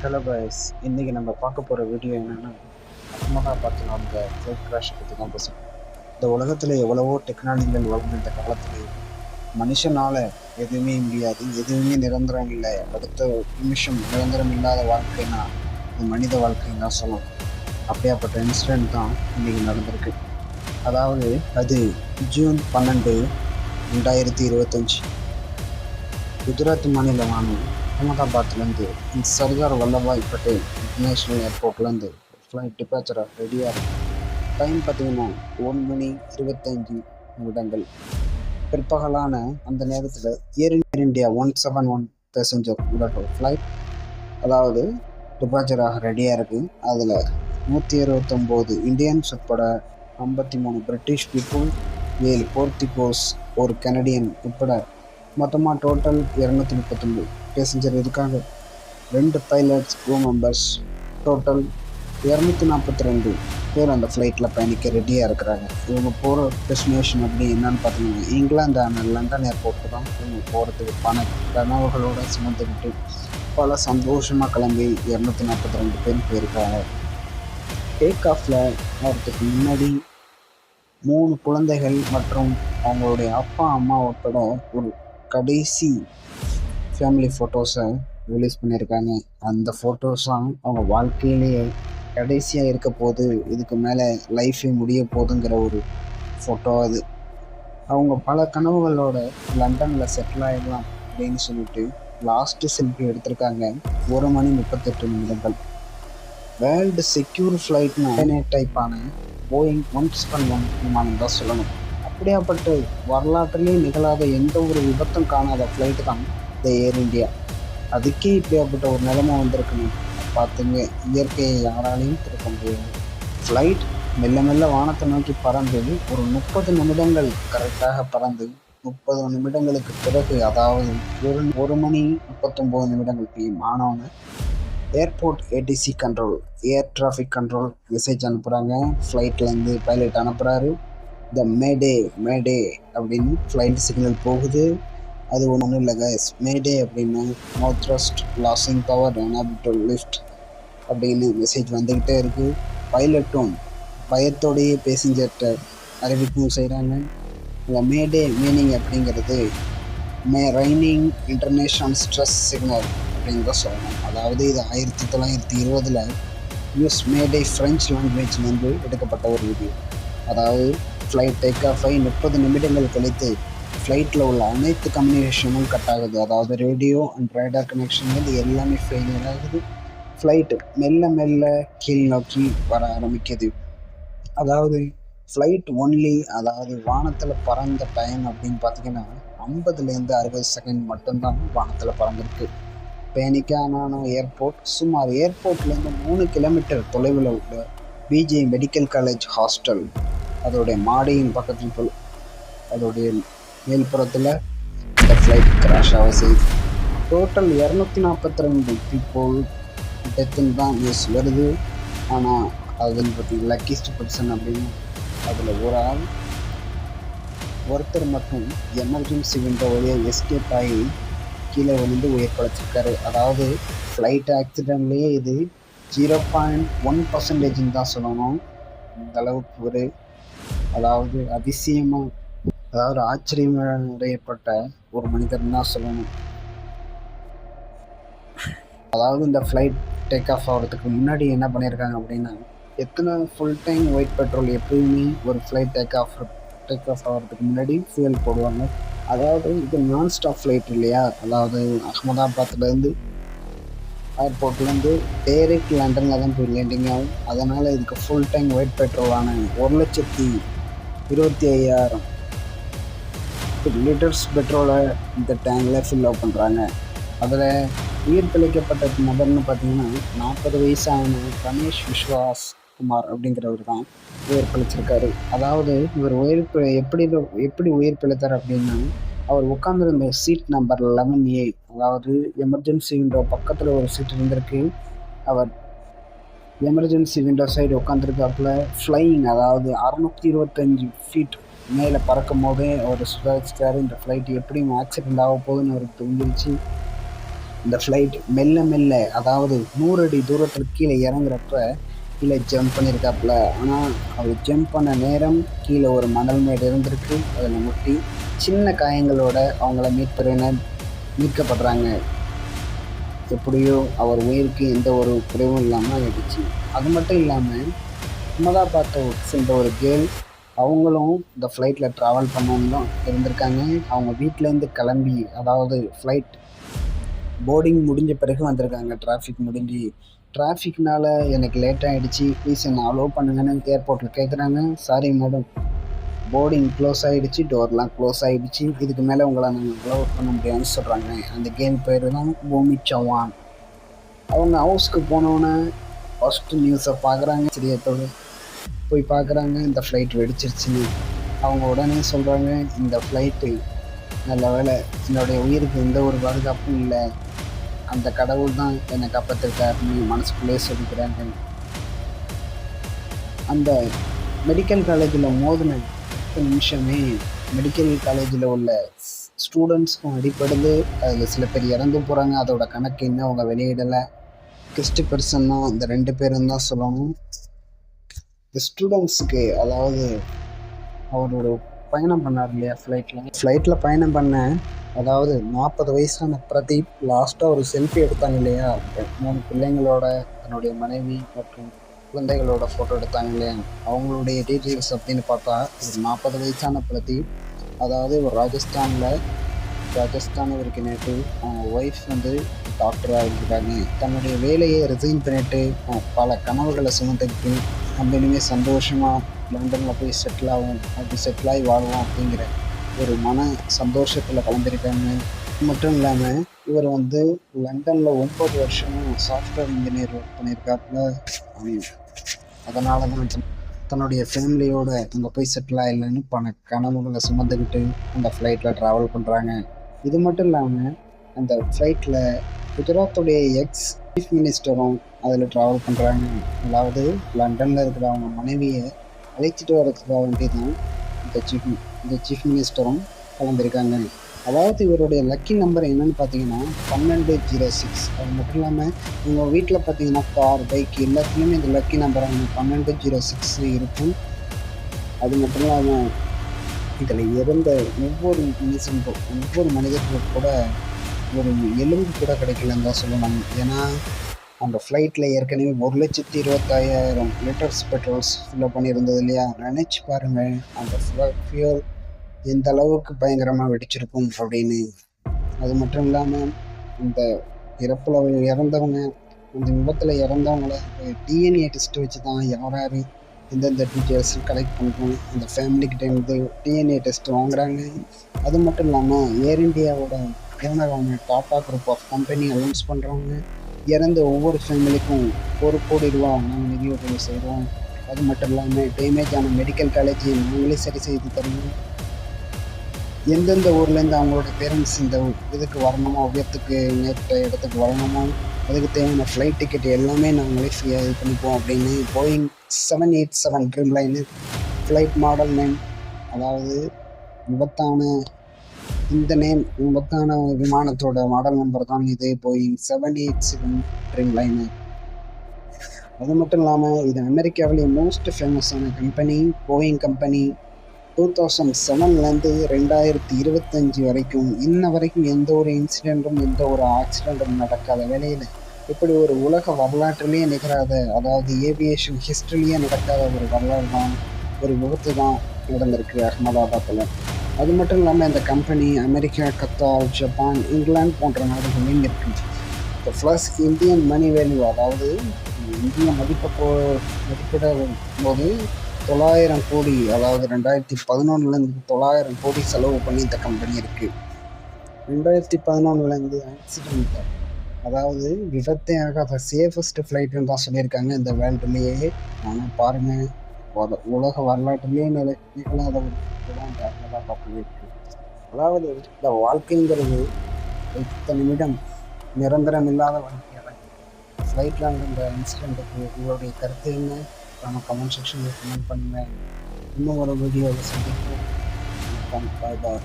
Hello boys, இன்னைக்கு நம்ம பார்க்க போகிற வீடியோ என்னென்னா அகமதாபாத்தில் நடந்த ஃப்ளைட் கிராஷ் பற்றி தான் பேசுகிறோம். இந்த உலகத்தில் எவ்வளவோ டெக்னாலஜிகள் வளர்ந்த இந்த காலத்தில் மனுஷனால் எதுவுமே முடியாது, எதுவுமே நிரந்தரம் இல்லை. அடுத்த நிமிஷம் நிரந்தரம் இல்லாத வாழ்க்கைனா இது மனித வாழ்க்கைன்னு தான் சொல்லணும். அப்படியாப்பட்ட இன்சிடென்ட் தான் இன்னைக்கு நடந்திருக்கு. அதாவது அது ஜூன் 12, 2025 குஜராத் மாநிலமான அகமதாபாத்லேருந்து சர்தார் வல்லபாய் பட்டேல் இன்டர்நேஷ்னல் ஏர்போர்ட்லேருந்து ஃப்ளைட் டிபார்ச்சராக ரெடியாக இருக்குது. டைம் பார்த்தீங்கன்னா 1:25 பிற்பகலான அந்த நேரத்தில் ஏர் இந்தியா 171 பேசஞ்சர் ஃப்ளைட் அதாவது டிபார்ச்சராக ரெடியாக இருக்குது. அதில் 129 இந்தியன்ஸ் உட்பட 53 பிரிட்டிஷ் பீப்புள், 7 போர்த்துகோஸ், ஒரு கனடியன் உட்பட மொத்தமாக டோட்டல் 239 பேசஞ்சர் இருக்காங்க. 2 பைலட்ஸ், க்ரூ மெம்பர்ஸ், டோட்டல் 242 பேர் அந்த ஃப்ளைட்டில் பயணிக்க ரெடியாக இருக்கிறாங்க. இவங்க போகிற டெஸ்டினேஷன் அப்படி என்னன்னு பார்த்தீங்கன்னா இங்கிலாந்து லண்டன் ஏர்போர்ட்டு தான். இவங்க போகிறதுக்கு கனவுகளோடு சுமந்துக்கிட்டு பல சந்தோஷமாக கிளம்பி 242 பேர் போயிருக்காங்க. டேக் ஆஃபில் போகிறதுக்கு முன்னாடி 3 குழந்தைகள் மற்றும் அவங்களுடைய அப்பா அம்மா உட்பட ஒரு கடைசி ஃபேமிலி ஃபோட்டோஸை ரிலீஸ் பண்ணியிருக்காங்க. அந்த ஃபோட்டோஸ்லாம் அவங்க வாழ்க்கையிலேயே கடைசியாக இருக்க போது, இதுக்கு மேலே லைஃபே முடிய போகுதுங்கிற ஒரு ஃபோட்டோ அது. அவங்க பல கனவுகளோட லண்டனில் செட்டில் ஆகிடலாம் அப்படின்னு சொல்லிட்டு லாஸ்ட்டு செல்ஃபி எடுத்திருக்காங்க. 1:38 வேர்ல்டு செக்யூர் ஃப்ளைட்னு டைப்பான போயிங் 171 விமானம் தான் சொல்லணும். அப்படியாப்பட்ட வரலாற்றிலே நிகழாத எந்த ஒரு விபத்தும் காணாத ஃப்ளைட்டு தான் இந்த ஏர் இந்தியா. அதுக்கே இப்படியாப்பட்ட ஒரு நிலைமை வந்திருக்குன்னு பார்த்துங்க. இயற்கையை யாராலையும் திருப்ப முடியாது. ஃப்ளைட் மெல்ல மெல்ல வானத்தை நோக்கி பறந்து ஒரு 30 நிமிடங்கள் கரெக்டாக பறந்து 30 நிமிடங்களுக்கு பிறகு, அதாவது 1:39 PM ஆனவங்க airport ADC control, air traffic control message அனுப்புகிறாங்க. ஃப்ளைட்லேருந்து பைலட் அனுப்புகிறாரு. த மேடே அப்படின்னு ஃப்ளைட் சிக்னல் போகுது. அது ஒன்றும் இல்லை கைஸ். மேடே அப்படின்னு no thrust, losing power, enable to lift அப்படின்னு மெசேஜ் வந்துக்கிட்டே இருக்குது. பைலட்டும் பயத்தோடையே பேசஞ்சர்கிட்ட அறிவிப்பும் செய்கிறாங்க. இந்த மேடே மீனிங் அப்படிங்கிறது ரைனிங் இன்டர்நேஷ்னல் ஸ்ட்ரெஸ் சிக்னல் அப்படின்னு தான் சொல்லணும். அதாவது இது 1920 யூஎஸ் மேடே ஃப்ரெஞ்ச் லாங்குவேஜ்லேருந்து எடுக்கப்பட்ட ஒரு வீடியோ. அதாவது ஃப்ளைட் டேக் ஆஃப் ஆகி 30 நிமிடங்கள் கழித்து ஃப்ளைட்டில் உள்ள அனைத்து கம்யூனிகேஷனும் கட் ஆகுது. அதாவது ரேடியோ அண்ட் ரேடார் கனெக்ஷன் வந்து எல்லாமே ஃபெயிலியர் ஆகுது. ஃப்ளைட்டு மெல்ல மெல்ல கீழ் நோக்கி வர ஆரம்பிக்குது. அதாவது ஃப்ளைட் ஒன்லி, அதாவது வானத்தில் பறந்த டைம் அப்படின்னு பார்த்தீங்கன்னா 50லேருந்து 60 செகண்ட் மட்டும்தான் வானத்தில் பறந்துருக்கு. பேனிக்கான ஏர்போர்ட் சுமார் ஏர்போர்ட்லேருந்து 3 கிலோமீட்டர் தொலைவில் உள்ள பிஜே மெடிக்கல் காலேஜ் ஹாஸ்டல் அதோடைய மாடியின் பக்கத்தில் அதோடைய மேல்புறத்தில் இந்த ஃப்ளைட் கிராஷ் ஆக செய்யுது. டோட்டல் 242 பீப்புள் டெத்துன்னு தான் நியூஸ் வருது. ஆனால் அதில் பற்றி லக்கிஸ்ட் பர்சன் அப்படின்னு அதில் ஒரு ஆள் ஒருத்தர் மட்டும் எமர்ஜென்சி விண்டோ வழியாக எஸ்கேப் ஆகி கீழே விழுந்து உயிர் படைச்சிருக்காரு. அதாவது ஃப்ளைட் ஆக்சிடென்ட்லேயே இது 0.1% தான் சொல்லணும். இந்த அளவுக்கு ஒரு அதிசயமாக, அதாவது ஆச்சரியமடையப்பட்ட ஒரு மனிதர்னு தான் சொல்லணும். அதாவது இந்த ஃப்ளைட் டேக் ஆஃப் ஆகிறதுக்கு முன்னாடி என்ன பண்ணியிருக்காங்க அப்படின்னா, எத்தனை ஃபுல் டைம் ஒயிட் பெட்ரோல் எப்பயுமே ஒரு ஃப்ளைட் டேக் ஆஃப் ஆகிறதுக்கு முன்னாடி ஃபியூல் போடுவாங்க. அதாவது இது நான் ஸ்டாப் ஃப்ளைட் இல்லையா, அதாவது அகமதாபாத்லேருந்து ஏர்போர்ட்லேருந்து டைரெக்ட் லண்டனில் தான் போய் லேண்டிங் ஆகும். அதனால் இதுக்கு ஃபுல் டைம் ஒயிட் பெட்ரோலான 1,25,000 லிட்டர்ஸ் பெட்ரோலை இந்த டேங்கில் ஃபில் அப் பண்ணுறாங்க. அதில் உயிர் பிழைக்கப்பட்ட நபர்னு பார்த்தீங்கன்னா 40 வயசான ரமேஷ் விஸ்வாஸ் குமார் அப்படிங்கிறவர் தான் உயிர் பிழைச்சிருக்காரு. அதாவது இவர் எப்படி உயிர் பிழைத்தார் அப்படின்னா, அவர் உட்காந்துருந்த சீட் நம்பர் 11A, அதாவது எமர்ஜென்சி விண்டோ பக்கத்தில் ஒரு சீட் இருந்திருக்கு. அவர் எமர்ஜென்சி விண்டோ சைடு உட்காந்துருக்காப்புல ஃப்ளையிங், அதாவது 625 ஃபீட் மேலே பறக்கும் போதே அவர் சுதாரிச்சிட்டாரு. இந்த ஃப்ளைட் எப்படியும் ஆக்சிடெண்ட் ஆக போகுதுன்னு அவருக்கு தெரிஞ்சிருச்சு. இந்த ஃப்ளைட் மெல்ல மெல்ல, அதாவது 100 அடி தூரத்தில் கீழே இறங்குறப்ப கீழே ஜம்ப் பண்ணியிருக்காப்புல. ஆனால் அவர் ஜம்ப் பண்ண நேரம் கீழே ஒரு மணல் மேடு இருந்திருக்கு. அதில் முட்டி சின்ன காயங்களோட அவங்கள மீட்கப்படுறாங்க. எப்படியோ அவர் உயிருக்கு எந்த ஒரு குறைவும் இல்லாமல் ஆயிடுச்சு. அது மட்டும் இல்லாமல் அகமதாபாத்தை சென்ற ஒரு கேர்ள், அவங்களும் இந்த ஃப்ளைட்டில் ட்ராவல் பண்ணணுன்னு தான் இருந்திருக்காங்க. அவங்க வீட்டிலேருந்து கிளம்பி, அதாவது ஃப்ளைட் போர்டிங் முடிஞ்ச பிறகு வந்திருக்காங்க. டிராஃபிக்னால எனக்கு லேட் ஆகிடுச்சு, ப்ளீஸ் என்னை அலோவ் பண்ணுங்கன்னு ஏர்போர்ட்டில் கேட்குறாங்க. சாரி மேடம், போர்டிங் க்ளோஸ் ஆகிடுச்சு, டோர்லாம் க்ளோஸ் ஆகிடுச்சு, இதுக்கு மேலே உங்களை நாங்கள் அலோவ் பண்ண முடியாதுன்னு சொல்கிறாங்க. அந்த கேர்ள் பேர் தான் பூமி சௌஹான். அவங்க ஹவுஸ்க்கு போனோன்னே ஃபஸ்ட்டு நியூஸை பார்க்குறாங்க. சிரியத்தோடு போய் பார்க்குறாங்க, இந்த ஃப்ளைட் வெடிச்சிருச்சுன்னு. அவங்க உடனே சொல்கிறாங்க, இந்த ஃப்ளைட்டு நல்ல வேலை, என்னுடைய உயிருக்கு எந்த ஒரு பாதுகாப்பும் இல்லை, அந்த கடவுள் தான் என்னை காப்பாற்றிருக்காருன்னு மனசுக்குள்ளே சொல்லிக்கிறாங்க. அந்த மெடிக்கல் காலேஜில் மோதின 10 நிமிஷமே மெடிக்கல் காலேஜில் உள்ள ஸ்டூடெண்ட்ஸ்க்கும் அடிப்படுது. அதில் சில பேர் இறந்து போகிறாங்க. அதோட கணக்கு இன்னும் அவங்க வெளியிடலை. கெஸ்ட் பர்சன் தான் இந்த 2 பேரும் தான் சொல்லணும். இந்த ஸ்டூடெண்ட்ஸுக்கு, அதாவது அவரோட பயணம் பண்ணார் இல்லையா ஃப்ளைட்டில் பயணம் பண்ண, அதாவது 40 வயசான பிரதீப் லாஸ்ட்டாக ஒரு செல்ஃபி எடுத்தாங்க இல்லையா, 3 பிள்ளைங்களோட, தன்னுடைய மனைவி மற்றும் குழந்தைகளோட ஃபோட்டோ எடுத்தாங்க இல்லையா, அவங்களுடைய டீட்டெயில்ஸ் அப்படின்னு பார்த்தா ஒரு 40 வயசான பிரதீப், அதாவது ஒரு ராஜஸ்தான் இவருக்கு நேற்று அவங்க ஒய்ஃப் வந்து டாக்டராக இருக்காங்க. தன்னுடைய வேலையை ரிசைன் பண்ணிட்டு பல கனவுகளை சுமந்துக்கிட்டு நம்ம இனிமேல் சந்தோஷமாக லண்டனில் போய் செட்டில் ஆகும், அப்படி செட்டில் ஆகி வாழ்வோம் அப்படிங்கிற ஒரு மன சந்தோஷத்தில் கிளம்பியிருக்காங்க. மட்டும் இல்லாமல் இவர் வந்து லண்டனில் 9 வருஷமும் சாஃப்ட்வேர் இன்ஜினியர் ஒர்க் பண்ணியிருக்காப்புல. அதனால தான் தன்னுடைய ஃபேமிலியோட அங்கே போய் செட்டில் ஆகலைன்னு பல கனவுகளை சுமந்துக்கிட்டு அந்த ஃப்ளைட்டில் ட்ராவல் பண்ணுறாங்க. இது மட்டும் இல்லாமல் அந்த ஃப்ளைட்டில் குஜராத்துடைய எக்ஸ் சீஃப் மினிஸ்டரும் அதில் ட்ராவல் பண்ணுறாங்க. அதாவது லண்டனில் இருக்கிற அவங்க மனைவியை அழைச்சிட்டு வரதுக்காக வேண்டி தான் இந்த சீஃப் மினிஸ்டரும் கலந்துருக்காங்க. அதாவது இவருடைய லக்கி நம்பர் என்னன்னு பார்த்தீங்கன்னா 1206. அது மட்டும் இல்லாமல் உங்கள் வீட்டில் பார்த்தீங்கன்னா கார், பைக் எல்லாத்துலேயுமே இந்த லக்கி நம்பர் 1206 இருக்கும். அது மட்டும் இல்லாமல் இதில் இறந்த ஒவ்வொரு மனிதர்களுக்கு கூட ஒரு எலும்பு கூட கிடைக்கலன்னு தான் சொல்லணும். ஏன்னா அந்த ஃப்ளைட்டில் ஏற்கனவே 1,25,000 லிட்டர்ஸ் பெட்ரோல்ஸ் ஃபில்லப் பண்ணியிருந்தது இல்லையா. நினச்சி பாருங்கள் அந்த ஃபியூல் எந்த அளவுக்கு பயங்கரமாக வெடிச்சிருக்கும் அப்படின்னு. அது மட்டும் இல்லாமல் இந்த இறப்பில் இறந்தவங்க, அந்த விபத்தில் இறந்தவங்கள டிஎன்ஏ டெஸ்ட் வச்சு தான் யார் எந்தெந்த டீட்டெயில்ஸ் கலெக்ட் பண்ணுறோம், அந்த ஃபேமிலிக்கிட்டேருந்து டிஎன்ஏ டெஸ்ட் வாங்குறாங்க. அது மட்டும் இல்லாமல் ஏர் இண்டியாவோட ஓனரான Tata group of company announce பண்ணுறாங்க, இறந்த ஒவ்வொரு ஃபேமிலிக்கும் 1 கோடி ரூபா நாங்கள் நிதி உதவி செய்கிறோம். அது மட்டும் இல்லாமல் டேமேஜ் ஆன மெடிக்கல் காலேஜை நாங்களே சரி செய்து தருவோம். எந்தெந்த ஊர்லேருந்து அவங்களோட பேரண்ட்ஸ் இந்த இதுக்கு வரணுமோ, உயரத்துக்கு நேற்ற இடத்துக்கு வரணுமோ, அதுக்கு தேவையான ஃப்ளைட் டிக்கெட் எல்லாமே நாங்களே ஃப்ரீயாக இது பண்ணிப்போம் அப்படின்னு Boeing 787 Dreamliner flight model name, அதாவது விபத்தான விமானத்தோட மாடல் நம்பர் தான் இது, போயிங் 787 ட்ரீம்லைனர். அது மட்டும் இல்லாமல் இது அமெரிக்காவிலேயே மோஸ்ட் ஃபேமஸான கம்பெனி போயிங் கம்பெனி. 2007லேருந்து 2025 வரைக்கும் இன்ன வரைக்கும் எந்த ஒரு இன்சிடெண்ட்டும் எந்த ஒரு ஆக்சிடெண்ட்டும் நடக்காத வேலையில், இப்படி ஒரு உலக வரலாற்றிலேயே நிகழாத, அதாவது ஏவியேஷன் ஹிஸ்ட்ரிலேயே நடக்காத ஒரு வரலாறு தான், ஒரு விபத்து தான் நடந்திருக்கு அகமதாபாத்தில். அது மட்டும் இல்லாமல் இந்த company America, Qatar, Japan, England போன்ற நாடுகளையும் இருக்குது. இப்போ ப்ளஸ் இந்தியன் மணி வேல்யூ, அதாவது இந்திய மதிப்பிடும் போது 900 கோடி, அதாவது 2011லேருந்து 900 கோடி செலவு பண்ணி இந்த கம்பெனி இருக்குது. 2011லேருந்து ஆக்சிடென்ட், அதாவது விபத்தே ஆகாத சேஃபஸ்ட் ஃப்ளைட்டுன்னு தான் சொல்லியிருக்காங்க இந்த வேர்ல்டுலேயே. ஆனால் பாருங்கள், உலக வரலாற்றுலேயே நிகழாத ஒரு தான் இந்த அகமதாபாத்தில் இருக்குது. அதாவது இந்த வாழ்க்கைங்கிறது இத்தனை நிமிடம் நிரந்தரம் இல்லாத வாழ்க்கையாக ஃப்ளைட்டில் நடந்த இன்சிடெண்ட்டுக்கு உங்களுடைய கருத்து என்ன? நம்ம கமெண்ட் செக்ஷனில் கமெண்ட் பண்ணுங்கள். இன்னும் ஒரு வீடியோவில் சந்திப்போம். பாய் பாய்.